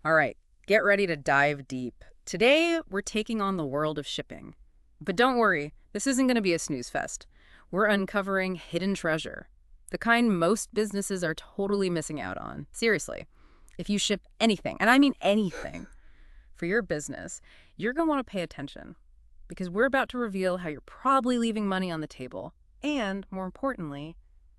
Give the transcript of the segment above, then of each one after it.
All right, get ready to dive deep. Today, we're taking on the world of shipping. But don't worry, this isn't going to be a snooze fest. We're uncovering hidden treasure, the kind most businesses are totally missing out on. Seriously, if you ship anything, and I mean anything, for your business, you're going to want to pay attention because we're about to reveal how you're probably leaving money on the table and, more importantly,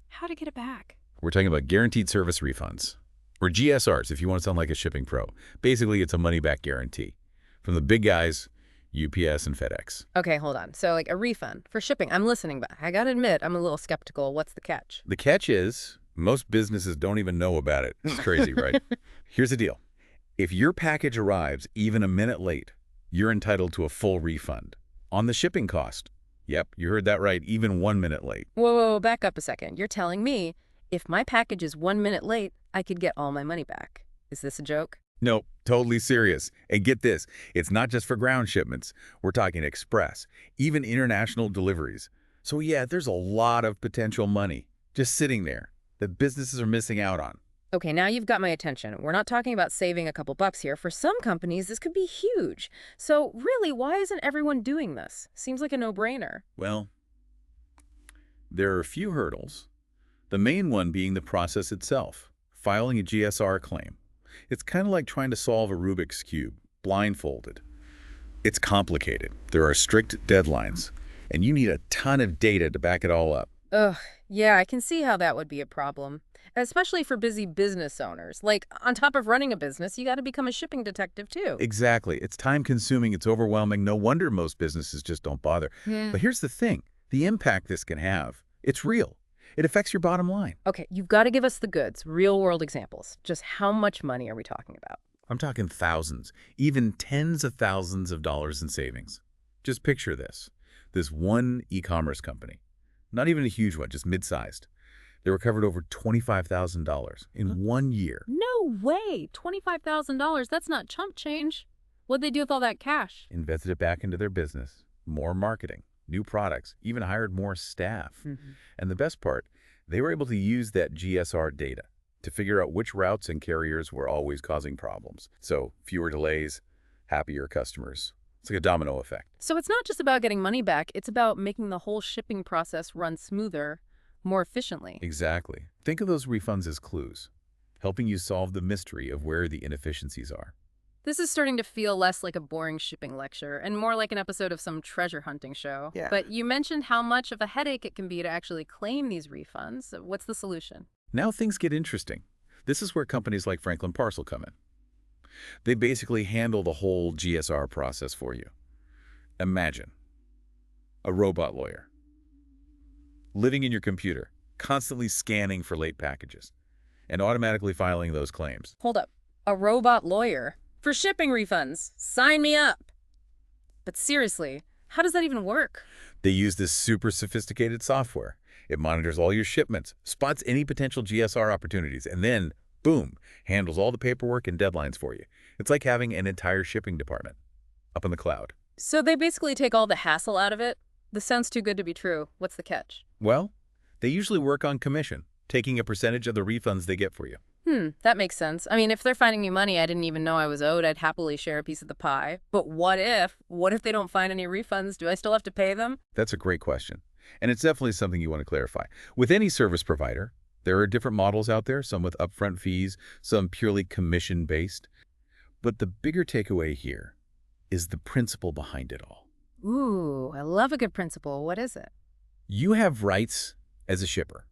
how to get it back. We're talking about guaranteed service refunds, or GSRs if you want to sound like a shipping pro. Basically, it's a money-back guarantee from the big guys, UPS and FedEx. Okay, hold on. So, like a refund for shipping, I'm listening, but I gotta admit, I'm a little skeptical. What's the catch? The catch is most businesses don't even know about it. It's crazy, right? Here's the deal. If your package arrives even a minute late, you're entitled to a full refund on the shipping cost. Yep, you heard that right, even 1 minute late. Whoa, back up a second. You're telling me if my package is 1 minute late, I could get all my money back. Is this a joke? Nope, totally serious. And get this, it's not just for ground shipments. We're talking express, even international deliveries. So yeah, there's a lot of potential money just sitting there that businesses are missing out on. Okay, now you've got my attention. We're not talking about saving a couple bucks here. For some companies, this could be huge. So really, why isn't everyone doing this? Seems like a no-brainer. Well, there are a few hurdles. The main one being the process itself, filing a GSR claim. It's kind of like trying to solve a Rubik's Cube, blindfolded. It's complicated. There are strict deadlines, and you need a ton of data to back it all up. Ugh, yeah, I can see how that would be a problem. Especially for busy business owners. Like, on top of running a business, you got to become a shipping detective, too. Exactly. It's time-consuming, it's overwhelming. No wonder most businesses just don't bother. Yeah. But here's the thing. The impact this can have, it's real. It affects your bottom line. Okay, you've got to give us the goods, real-world examples. Just how much money are we talking about? I'm talking thousands, even tens of thousands of dollars in savings. Just picture this. This one e-commerce company, not even a huge one, just mid-sized. They recovered over $25,000 in 1 year. No way! $25,000, that's not chump change. What'd they do with all that cash? Invested it back into their business, more marketing, new products, even hired more staff. And the best part, they were able to use that GSR data to figure out which routes and carriers were always causing problems. So fewer delays, happier customers. It's like a domino effect. So it's not just about getting money back, it's about making the whole shipping process run smoother, more efficiently. Exactly. Think of those refunds as clues, helping you solve the mystery of where the inefficiencies are. This is starting to feel less like a boring shipping lecture and more like an episode of some treasure hunting show. Yeah. But you mentioned how much of a headache it can be to actually claim these refunds. What's the solution? Now things get interesting. This is where companies like Franklin Parcel come in. They basically handle the whole GSR process for you. Imagine a robot lawyer living in your computer, constantly scanning for late packages and automatically filing those claims. Hold up. A robot lawyer? For shipping refunds? Sign me up! But seriously, how does that even work? They use this super sophisticated software. It monitors all your shipments, spots any potential GSR opportunities, and then, boom, handles all the paperwork and deadlines for you. It's like having an entire shipping department up in the cloud. So they basically take all the hassle out of it? This sounds too good to be true. What's the catch? Well, they usually work on commission, taking a percentage of the refunds they get for you. That makes sense. I mean, if they're finding me money I didn't even know I was owed, I'd happily share a piece of the pie. But what if? What if they don't find any refunds? Do I still have to pay them? That's a great question. And it's definitely something you want to clarify. With any service provider, there are different models out there, some with upfront fees, some purely commission-based. But the bigger takeaway here is the principle behind it all. Ooh, I love a good principle. What is it? You have rights as a shipper,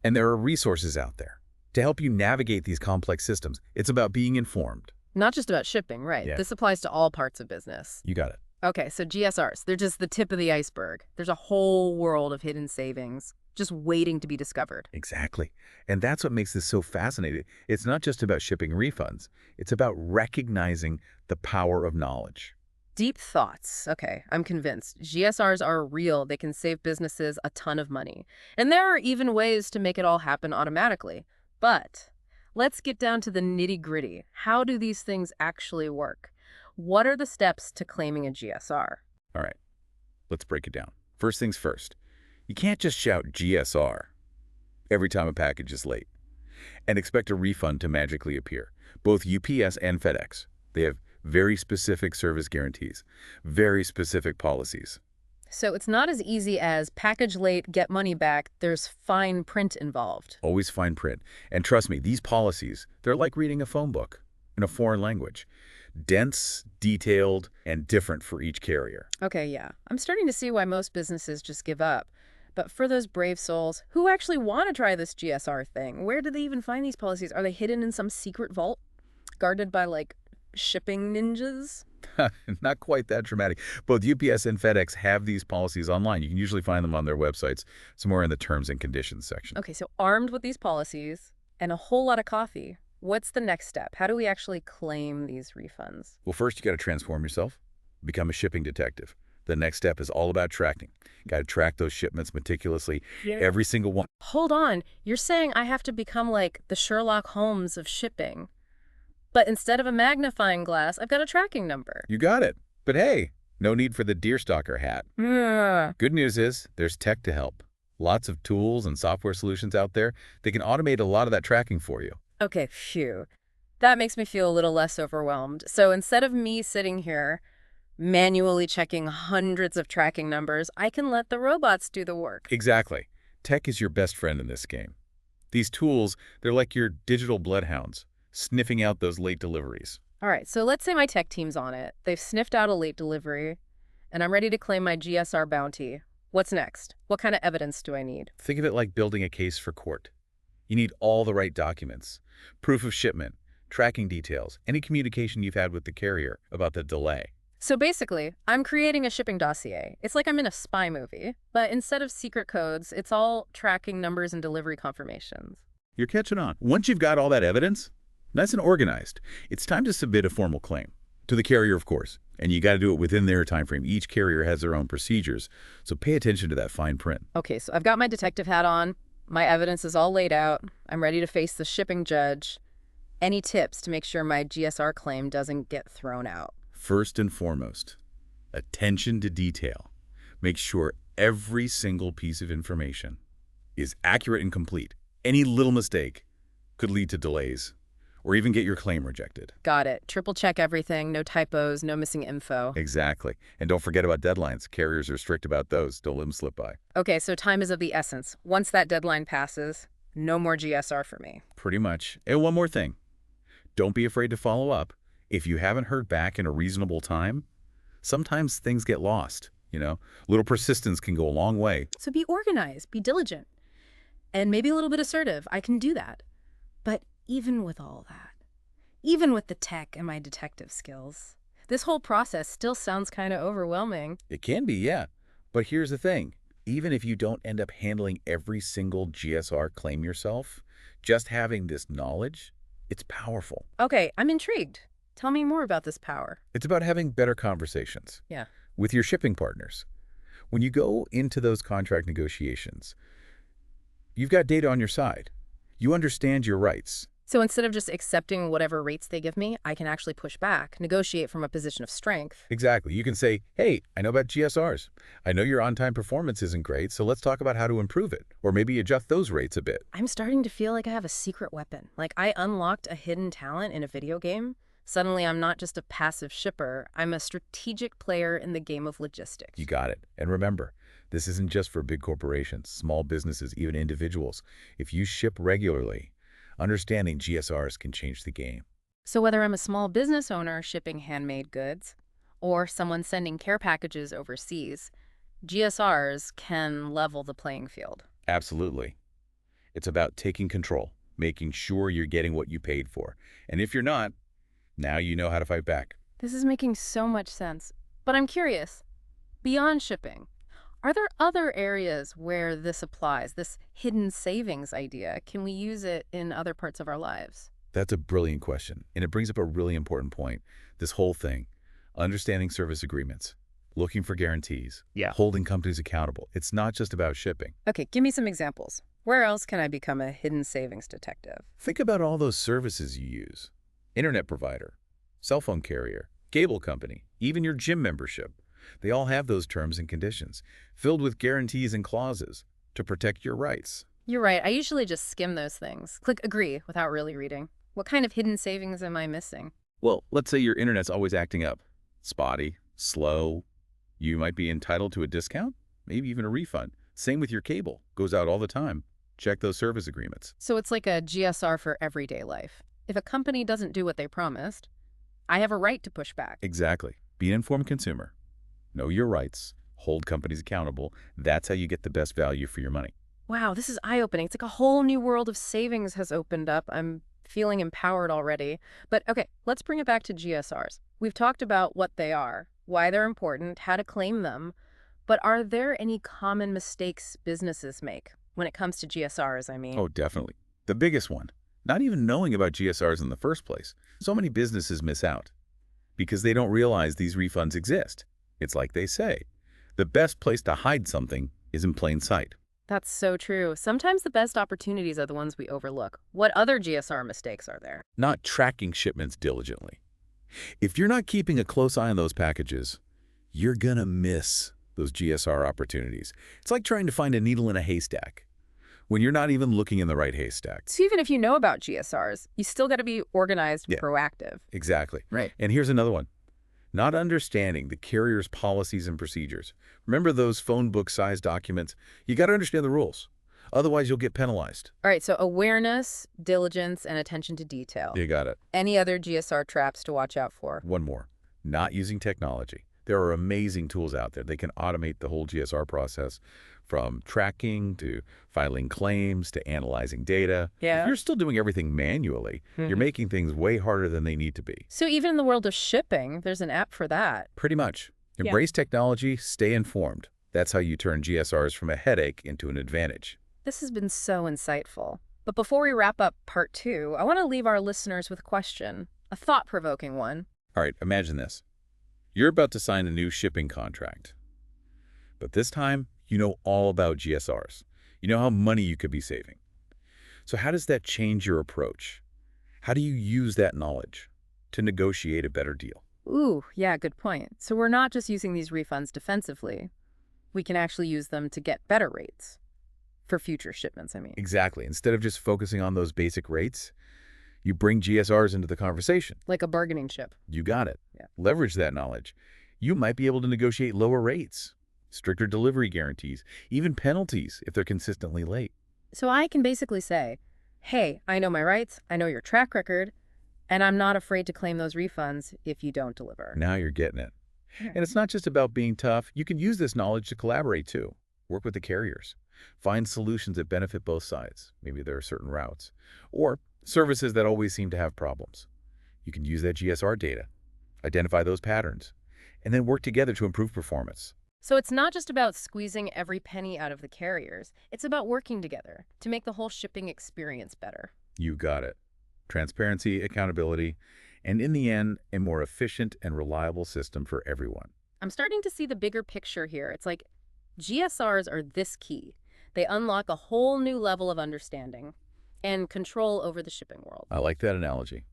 and there are resources out there to help you navigate these complex systems. It's about being informed. Not just about shipping, right? Yeah. This applies to all parts of business. You got it. Okay, so GSRs, they're just the tip of the iceberg. There's a whole world of hidden savings just waiting to be discovered. Exactly. And that's what makes this so fascinating. It's not just about shipping refunds. It's about recognizing the power of knowledge. Deep thoughts. Okay, I'm convinced. GSRs are real. They can save businesses a ton of money. And there are even ways to make it all happen automatically. But let's get down to the nitty-gritty. How do these things actually work? What are the steps to claiming a GSR? All right, let's break it down. First things first, you can't just shout GSR every time a package is late and expect a refund to magically appear. Both UPS and FedEx. They have very specific service guarantees, very specific policies. So it's not as easy as package late, get money back. There's fine print involved. Always fine print. And trust me, these policies, they're like reading a phone book in a foreign language. Dense, detailed, and different for each carrier. Okay, yeah. I'm starting to see why most businesses just give up. But for those brave souls who actually want to try this GSR thing, where do they even find these policies? Are they hidden in some secret vault, guarded by, like, shipping ninjas? Not quite that dramatic. Both UPS and FedEx have these policies online. You can usually find them on their websites, somewhere in the terms and conditions section. Okay, so armed with these policies and a whole lot of coffee, what's the next step? How do we actually claim these refunds? Well, first you got to transform yourself, become a shipping detective. The next step is all about tracking. Got to track those shipments meticulously, every single one. Hold on. You're saying I have to become like the Sherlock Holmes of shipping. But instead of a magnifying glass, I've got a tracking number. You got it. But hey, no need for the deerstalker hat. Good news is there's tech to help. Lots of tools and software solutions out there. They can automate a lot of that tracking for you. Okay, phew. That makes me feel a little less overwhelmed. So instead of me sitting here manually checking hundreds of tracking numbers, I can let the robots do the work. Exactly. Tech is your best friend in this game. These tools, they're like your digital bloodhounds, sniffing out those late deliveries. All right, so let's say my tech team's on it. They've sniffed out a late delivery, and I'm ready to claim my GSR bounty. What's next? What kind of evidence do I need? Think of it like building a case for court. You need all the right documents, proof of shipment, tracking details, any communication you've had with the carrier about the delay. So basically, I'm creating a shipping dossier. It's like I'm in a spy movie, but instead of secret codes, it's all tracking numbers and delivery confirmations. You're catching on. Once you've got all that evidence, nice and organized, it's time to submit a formal claim. To the carrier, of course, and you got to do it within their time frame. Each carrier has their own procedures, so pay attention to that fine print. Okay, so I've got my detective hat on. My evidence is all laid out. I'm ready to face the shipping judge. Any tips to make sure my GSR claim doesn't get thrown out? First and foremost, attention to detail. Make sure every single piece of information is accurate and complete. Any little mistake could lead to delays or even get your claim rejected. Got it. Triple check everything. No typos, no missing info. Exactly. And don't forget about deadlines. Carriers are strict about those. Don't let them slip by. Okay, so time is of the essence. Once that deadline passes, no more GSR for me. Pretty much. And one more thing. Don't be afraid to follow up. If you haven't heard back in a reasonable time, sometimes things get lost, Little persistence can go a long way. So be organized, be diligent, and maybe a little bit assertive. I can do that. But even with all that, even with the tech and my detective skills, this whole process still sounds kind of overwhelming. It can be, yeah. But here's the thing. Even if you don't end up handling every single GSR claim yourself, just having this knowledge, it's powerful. Okay, I'm intrigued. Tell me more about this power. It's about having better conversations. Yeah. With your shipping partners. When you go into those contract negotiations, you've got data on your side. You understand your rights. So instead of just accepting whatever rates they give me, I can actually push back, negotiate from a position of strength. Exactly. You can say, hey, I know about GSRs. I know your on-time performance isn't great, so let's talk about how to improve it, or maybe adjust those rates a bit. I'm starting to feel like I have a secret weapon. Like I unlocked a hidden talent in a video game. Suddenly, I'm not just a passive shipper. I'm a strategic player in the game of logistics. You got it. And remember, this isn't just for big corporations, small businesses, even individuals. If you ship regularly, understanding GSRs can change the game. So whether I'm a small business owner shipping handmade goods or someone sending care packages overseas, GSRs can level the playing field. Absolutely. It's about taking control, making sure you're getting what you paid for. And if you're not, now you know how to fight back. This is making so much sense. But I'm curious, beyond shipping, are there other areas where this applies, this hidden savings idea? Can we use it in other parts of our lives? That's a brilliant question, and it brings up a really important point. This whole thing, understanding service agreements, looking for guarantees, holding companies accountable. It's not just about shipping. Okay, give me some examples. Where else can I become a hidden savings detective? Think about all those services you use. Internet provider, cell phone carrier, cable company, even your gym membership. They all have those terms and conditions, filled with guarantees and clauses to protect your rights. You're right. I usually just skim those things. Click agree without really reading. What kind of hidden savings am I missing? Well, let's say your internet's always acting up. Spotty, slow. You might be entitled to a discount, maybe even a refund. Same with your cable. Goes out all the time. Check those service agreements. So it's like a GSR for everyday life. If a company doesn't do what they promised, I have a right to push back. Exactly. Be an informed consumer. Know your rights. Hold companies accountable. That's how you get the best value for your money. Wow, this is eye-opening. It's like a whole new world of savings has opened up. I'm feeling empowered already. But okay, let's bring it back to GSRs. We've talked about what they are, why they're important, how to claim them. But are there any common mistakes businesses make when it comes to GSRs, I mean? Oh, definitely. The biggest one. Not even knowing about GSRs in the first place. So many businesses miss out because they don't realize these refunds exist. It's like they say, the best place to hide something is in plain sight. That's so true. Sometimes the best opportunities are the ones we overlook. What other GSR mistakes are there? Not tracking shipments diligently. If you're not keeping a close eye on those packages, you're gonna miss those GSR opportunities. It's like trying to find a needle in a haystack when you're not even looking in the right haystack. So even if you know about GSRs, you still got to be organized and Yeah. proactive. Exactly. Right. And here's another one. Not understanding the carrier's policies and procedures. Remember those phone book size documents? You got to understand the rules. Otherwise, you'll get penalized. All right, so awareness, diligence, and attention to detail. You got it. Any other GSR traps to watch out for? One more. Not using technology. There are amazing tools out there. They can automate the whole GSR process from tracking to filing claims to analyzing data. Yeah. If you're still doing everything manually, you're making things way harder than they need to be. So even in the world of shipping, there's an app for that. Pretty much. Yeah. Embrace technology, stay informed. That's how you turn GSRs from a headache into an advantage. This has been so insightful. But before we wrap up part 2, I want to leave our listeners with a question, a thought-provoking one. All right, imagine this. You're about to sign a new shipping contract. But this time, you know all about GSRs. You know how money you could be saving. So how does that change your approach? How do you use that knowledge to negotiate a better deal? Ooh, yeah, good point. So we're not just using these refunds defensively. We can actually use them to get better rates for future shipments, I mean. Exactly. Instead of just focusing on those basic rates, you bring GSRs into the conversation. Like a bargaining chip. You got it. Yeah. Leverage that knowledge. You might be able to negotiate lower rates, stricter delivery guarantees, even penalties if they're consistently late. So I can basically say, hey, I know my rights, I know your track record, and I'm not afraid to claim those refunds if you don't deliver. Now you're getting it. Yeah. And it's not just about being tough. You can use this knowledge to collaborate too. Work with the carriers. Find solutions that benefit both sides. Maybe there are certain routes. Or services that always seem to have problems. You can use that GSR data, identify those patterns, and then work together to improve performance. So it's not just about squeezing every penny out of the carriers. It's about working together to make the whole shipping experience better. You got it. Transparency, accountability, and in the end, a more efficient and reliable system for everyone. I'm starting to see the bigger picture here. It's like GSRs are this key. They unlock a whole new level of understanding and control over the shipping world. I like that analogy.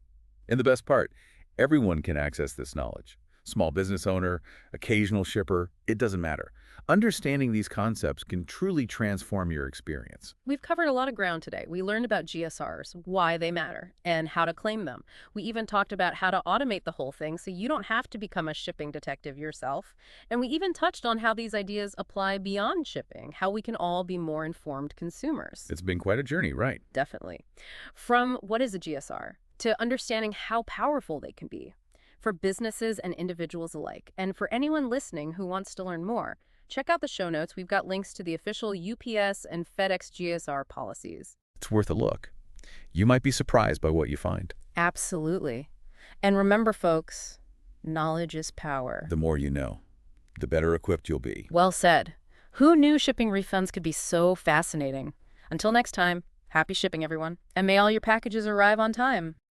And the best part, everyone can access this knowledge. Small business owner, occasional shipper, it doesn't matter. Understanding these concepts can truly transform your experience. We've covered a lot of ground today. We learned about GSRs, why they matter, and how to claim them. We even talked about how to automate the whole thing so you don't have to become a shipping detective yourself. And we even touched on how these ideas apply beyond shipping, how we can all be more informed consumers. It's been quite a journey, right? Definitely. From what is a GSR to understanding how powerful they can be for businesses and individuals alike. And for anyone listening who wants to learn more, check out the show notes. We've got links to the official UPS and FedEx GSR policies. It's worth a look. You might be surprised by what you find. Absolutely. And remember, folks, knowledge is power. The more you know, the better equipped you'll be. Well said. Who knew shipping refunds could be so fascinating? Until next time, happy shipping, everyone. And may all your packages arrive on time.